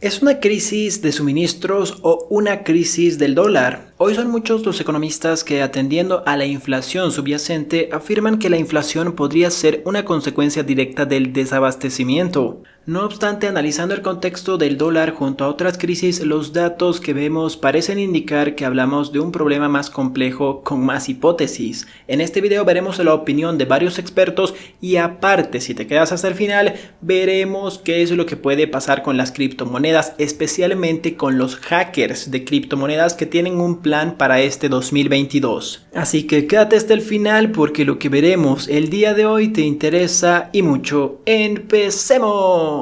¿Es una crisis de suministros o una crisis del dólar? Hoy son muchos los economistas que, atendiendo a la inflación subyacente, afirman que la inflación podría ser una consecuencia directa del desabastecimiento. No obstante, analizando el contexto del dólar junto a otras crisis, los datos que vemos parecen indicar que hablamos de un problema más complejo con más hipótesis. En este video veremos la opinión de varios expertos y aparte, si te quedas hasta el final, veremos qué es lo que puede pasar con las criptomonedas, especialmente con los hackers de criptomonedas que tienen un plan para este 2022. Así que quédate hasta el final porque lo que veremos el día de hoy te interesa y mucho. ¡Empecemos!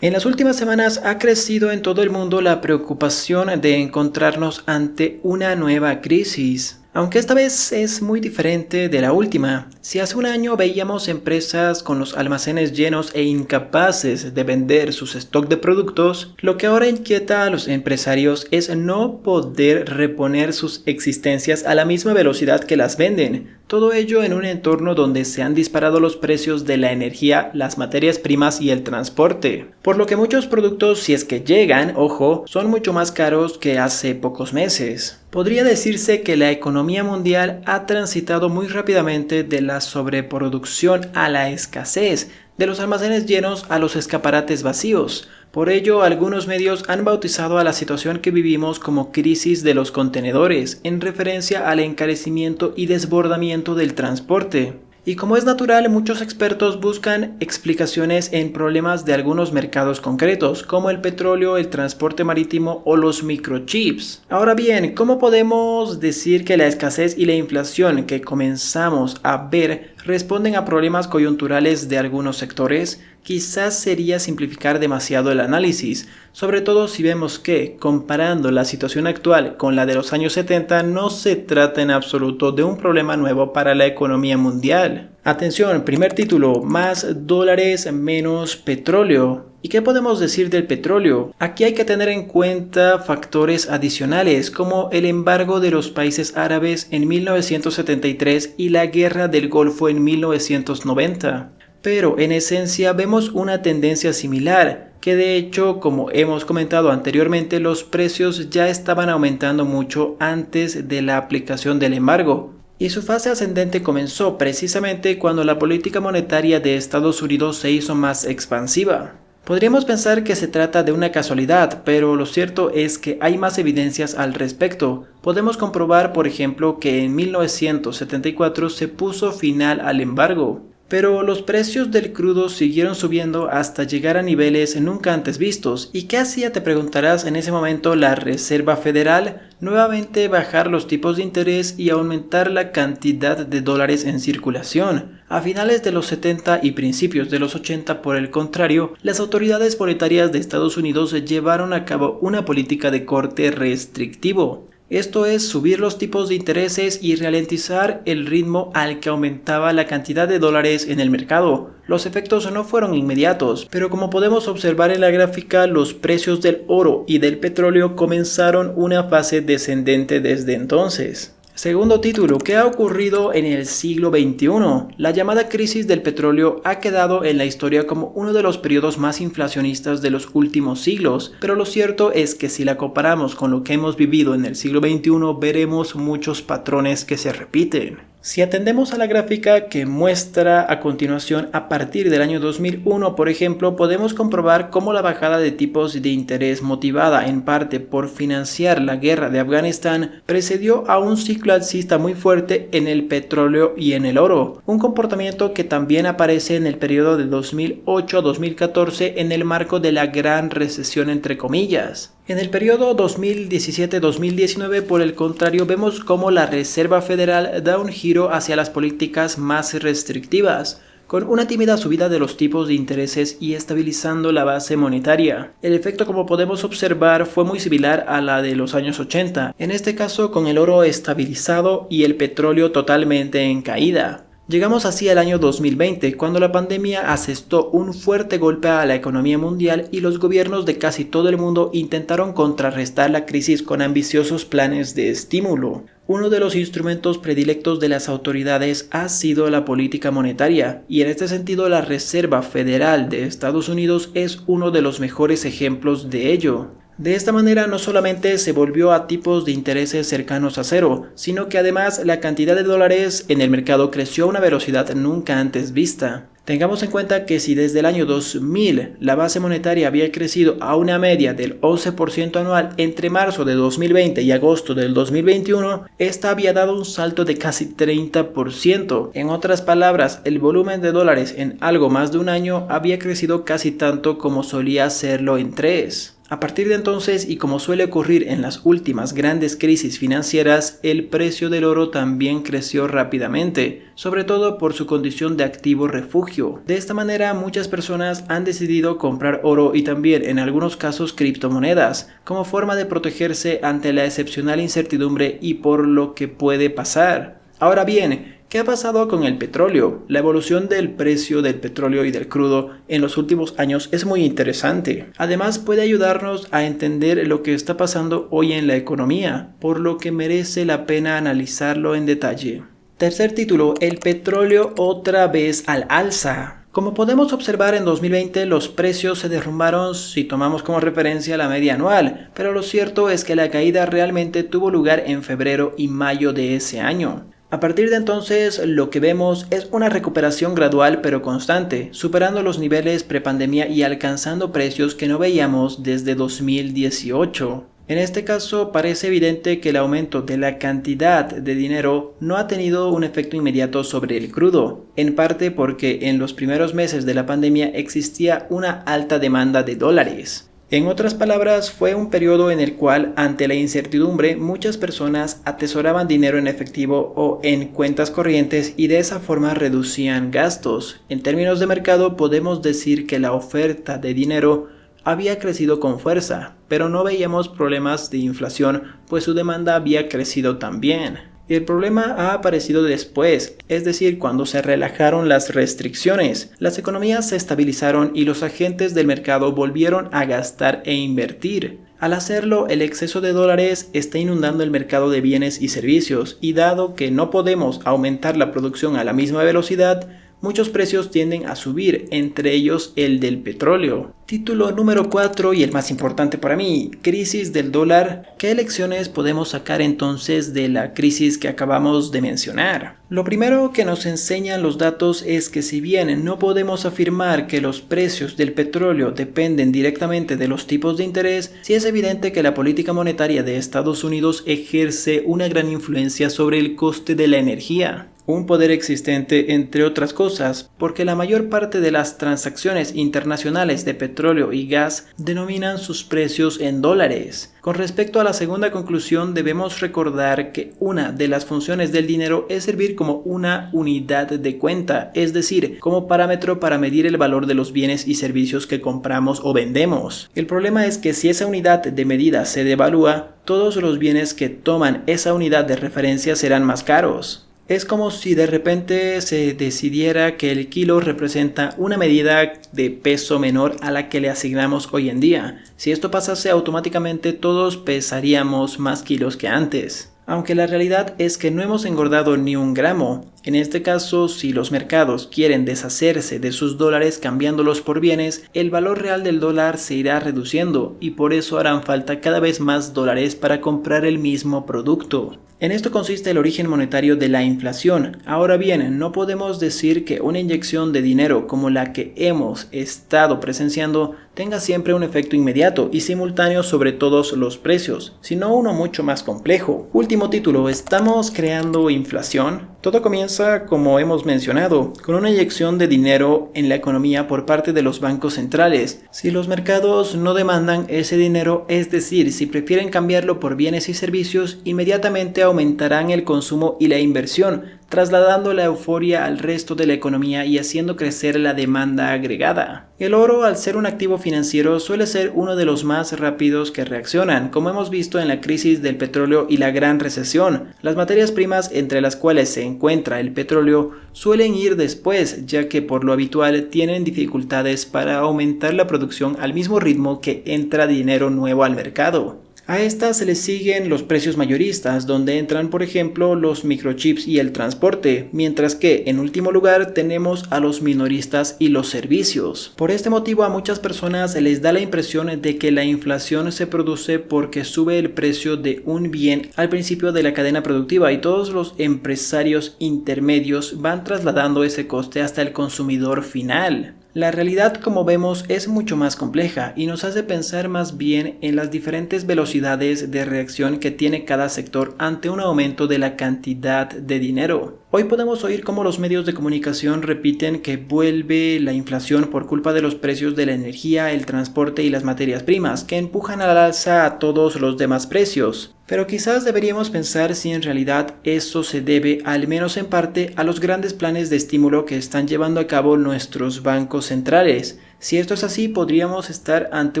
En las últimas semanas ha crecido en todo el mundo la preocupación de encontrarnos ante una nueva crisis. Aunque esta vez es muy diferente de la última. Si hace un año veíamos empresas con los almacenes llenos e incapaces de vender sus stock de productos, lo que ahora inquieta a los empresarios es no poder reponer sus existencias a la misma velocidad que las venden. Todo ello en un entorno donde se han disparado los precios de la energía, las materias primas y el transporte. Por lo que muchos productos, si es que llegan, ojo, son mucho más caros que hace pocos meses. Podría decirse que la economía mundial ha transitado muy rápidamente de la sobreproducción a la escasez, de los almacenes llenos a los escaparates vacíos. Por ello, algunos medios han bautizado a la situación que vivimos como crisis de los contenedores, en referencia al encarecimiento y desbordamiento del transporte. Y como es natural, muchos expertos buscan explicaciones en problemas de algunos mercados concretos, como el petróleo, el transporte marítimo o los microchips. Ahora bien, ¿cómo podemos decir que la escasez y la inflación que comenzamos a ver responden a problemas coyunturales de algunos sectores? Quizás sería simplificar demasiado el análisis, sobre todo si vemos que, comparando la situación actual con la de los años 70, no se trata en absoluto de un problema nuevo para la economía mundial. Atención, primer título, más dólares, menos petróleo. ¿Y qué podemos decir del petróleo? Aquí hay que tener en cuenta factores adicionales como el embargo de los países árabes en 1973 y la guerra del Golfo en 1990. Pero en esencia vemos una tendencia similar, que de hecho, como hemos comentado anteriormente, los precios ya estaban aumentando mucho antes de la aplicación del embargo. Y su fase ascendente comenzó precisamente cuando la política monetaria de Estados Unidos se hizo más expansiva. Podríamos pensar que se trata de una casualidad, pero lo cierto es que hay más evidencias al respecto. Podemos comprobar, por ejemplo, que en 1974 se puso final al embargo. Pero los precios del crudo siguieron subiendo hasta llegar a niveles nunca antes vistos. ¿Y qué hacía, te preguntarás, en ese momento la Reserva Federal? Nuevamente bajar los tipos de interés y aumentar la cantidad de dólares en circulación. A finales de los 70 y principios de los 80, por el contrario, las autoridades monetarias de Estados Unidos llevaron a cabo una política de corte restrictivo. Esto es subir los tipos de intereses y ralentizar el ritmo al que aumentaba la cantidad de dólares en el mercado. Los efectos no fueron inmediatos, pero como podemos observar en la gráfica, los precios del oro y del petróleo comenzaron una fase descendente desde entonces. Segundo título, ¿qué ha ocurrido en el siglo XXI? La llamada crisis del petróleo ha quedado en la historia como uno de los periodos más inflacionistas de los últimos siglos, pero lo cierto es que si la comparamos con lo que hemos vivido en el siglo XXI, veremos muchos patrones que se repiten. Si atendemos a la gráfica que muestra a continuación, a partir del año 2001, por ejemplo, podemos comprobar cómo la bajada de tipos de interés, motivada en parte por financiar la guerra de Afganistán, precedió a un ciclo alcista muy fuerte en el petróleo y en el oro, un comportamiento que también aparece en el periodo de 2008 a 2014 en el marco de la gran recesión entre comillas. En el periodo 2017-2019, por el contrario, vemos cómo la Reserva Federal da un giro hacia las políticas más restrictivas, con una tímida subida de los tipos de intereses y estabilizando la base monetaria. El efecto, como podemos observar, fue muy similar a la de los años 80, en este caso con el oro estabilizado y el petróleo totalmente en caída. Llegamos así al año 2020, cuando la pandemia asestó un fuerte golpe a la economía mundial y los gobiernos de casi todo el mundo intentaron contrarrestar la crisis con ambiciosos planes de estímulo. Uno de los instrumentos predilectos de las autoridades ha sido la política monetaria, y en este sentido la Reserva Federal de Estados Unidos es uno de los mejores ejemplos de ello. De esta manera no solamente se volvió a tipos de intereses cercanos a cero, sino que además la cantidad de dólares en el mercado creció a una velocidad nunca antes vista. Tengamos en cuenta que si desde el año 2000 la base monetaria había crecido a una media del 11% anual entre marzo de 2020 y agosto del 2021, esta había dado un salto de casi 30%. En otras palabras, el volumen de dólares en algo más de un año había crecido casi tanto como solía hacerlo en 3. A partir de entonces, y como suele ocurrir en las últimas grandes crisis financieras, el precio del oro también creció rápidamente, sobre todo por su condición de activo refugio. De esta manera, muchas personas han decidido comprar oro y también, en algunos casos, criptomonedas, como forma de protegerse ante la excepcional incertidumbre y por lo que puede pasar. Ahora bien, ¿qué ha pasado con el petróleo? La evolución del precio del petróleo y del crudo en los últimos años es muy interesante. Además, puede ayudarnos a entender lo que está pasando hoy en la economía, por lo que merece la pena analizarlo en detalle. Tercer título, el petróleo otra vez al alza. Como podemos observar, en 2020 los precios se derrumbaron si tomamos como referencia la media anual, pero lo cierto es que la caída realmente tuvo lugar en febrero y mayo de ese año. A partir de entonces, lo que vemos es una recuperación gradual pero constante, superando los niveles prepandemia y alcanzando precios que no veíamos desde 2018. En este caso, parece evidente que el aumento de la cantidad de dinero no ha tenido un efecto inmediato sobre el crudo, en parte porque en los primeros meses de la pandemia existía una alta demanda de dólares. En otras palabras, fue un periodo en el cual, ante la incertidumbre, muchas personas atesoraban dinero en efectivo o en cuentas corrientes y de esa forma reducían gastos. En términos de mercado, podemos decir que la oferta de dinero había crecido con fuerza, pero no veíamos problemas de inflación, pues su demanda había crecido también. El problema ha aparecido después, es decir, cuando se relajaron las restricciones, las economías se estabilizaron y los agentes del mercado volvieron a gastar e invertir. Al hacerlo, el exceso de dólares está inundando el mercado de bienes y servicios, y dado que no podemos aumentar la producción a la misma velocidad, muchos precios tienden a subir, entre ellos el del petróleo. Título número 4 y el más importante para mí, crisis del dólar. ¿Qué lecciones podemos sacar entonces de la crisis que acabamos de mencionar? Lo primero que nos enseñan los datos es que si bien no podemos afirmar que los precios del petróleo dependen directamente de los tipos de interés, sí es evidente que la política monetaria de Estados Unidos ejerce una gran influencia sobre el coste de la energía. Un poder existente, entre otras cosas, porque la mayor parte de las transacciones internacionales de petróleo y gas denominan sus precios en dólares. Con respecto a la segunda conclusión, debemos recordar que una de las funciones del dinero es servir como una unidad de cuenta, es decir, como parámetro para medir el valor de los bienes y servicios que compramos o vendemos. El problema es que si esa unidad de medida se devalúa, todos los bienes que toman esa unidad de referencia serán más caros. Es como si de repente se decidiera que el kilo representa una medida de peso menor a la que le asignamos hoy en día. Si esto pasase, automáticamente todos pesaríamos más kilos que antes. Aunque la realidad es que no hemos engordado ni un gramo. En este caso, si los mercados quieren deshacerse de sus dólares cambiándolos por bienes, el valor real del dólar se irá reduciendo y por eso harán falta cada vez más dólares para comprar el mismo producto. En esto consiste el origen monetario de la inflación. Ahora bien, no podemos decir que una inyección de dinero como la que hemos estado presenciando tenga siempre un efecto inmediato y simultáneo sobre todos los precios, sino uno mucho más complejo. Último título, ¿estamos creando inflación? Todo comienza, como hemos mencionado, con una inyección de dinero en la economía por parte de los bancos centrales. Si los mercados no demandan ese dinero, es decir, si prefieren cambiarlo por bienes y servicios, inmediatamente aumentarán el consumo y la inversión, trasladando la euforia al resto de la economía y haciendo crecer la demanda agregada. El oro, al ser un activo financiero, suele ser uno de los más rápidos que reaccionan, como hemos visto en la crisis del petróleo y la gran recesión. Las materias primas, entre las cuales se encuentra el petróleo, suelen ir después, ya que por lo habitual tienen dificultades para aumentar la producción al mismo ritmo que entra dinero nuevo al mercado. A estas se les siguen los precios mayoristas, donde entran por ejemplo los microchips y el transporte, mientras que en último lugar tenemos a los minoristas y los servicios. Por este motivo a muchas personas les da la impresión de que la inflación se produce porque sube el precio de un bien al principio de la cadena productiva y todos los empresarios intermedios van trasladando ese coste hasta el consumidor final. La realidad, como vemos, es mucho más compleja y nos hace pensar más bien en las diferentes velocidades de reacción que tiene cada sector ante un aumento de la cantidad de dinero. Hoy podemos oír cómo los medios de comunicación repiten que vuelve la inflación por culpa de los precios de la energía, el transporte y las materias primas, que empujan al alza a todos los demás precios. Pero quizás deberíamos pensar si en realidad eso se debe, al menos en parte, a los grandes planes de estímulo que están llevando a cabo nuestros bancos centrales. Si esto es así, podríamos estar ante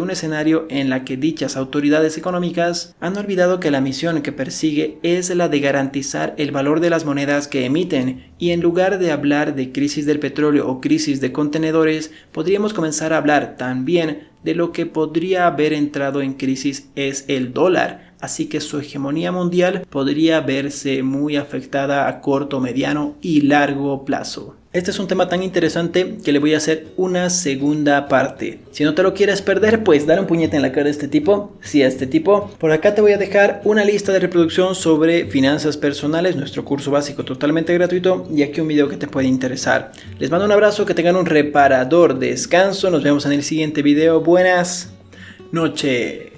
un escenario en la que dichas autoridades económicas han olvidado que la misión que persigue es la de garantizar el valor de las monedas que emiten, y en lugar de hablar de crisis del petróleo o crisis de contenedores, podríamos comenzar a hablar también de lo que podría haber entrado en crisis es el dólar. Así que su hegemonía mundial podría verse muy afectada a corto, mediano y largo plazo. Este es un tema tan interesante que le voy a hacer una segunda parte. Si no te lo quieres perder, pues dale un puñete en la cara a este tipo, sí a este tipo. Por acá te voy a dejar una lista de reproducción sobre finanzas personales, nuestro curso básico totalmente gratuito, y aquí un video que te puede interesar. Les mando un abrazo, que tengan un reparador descanso, nos vemos en el siguiente video. Buenas noches.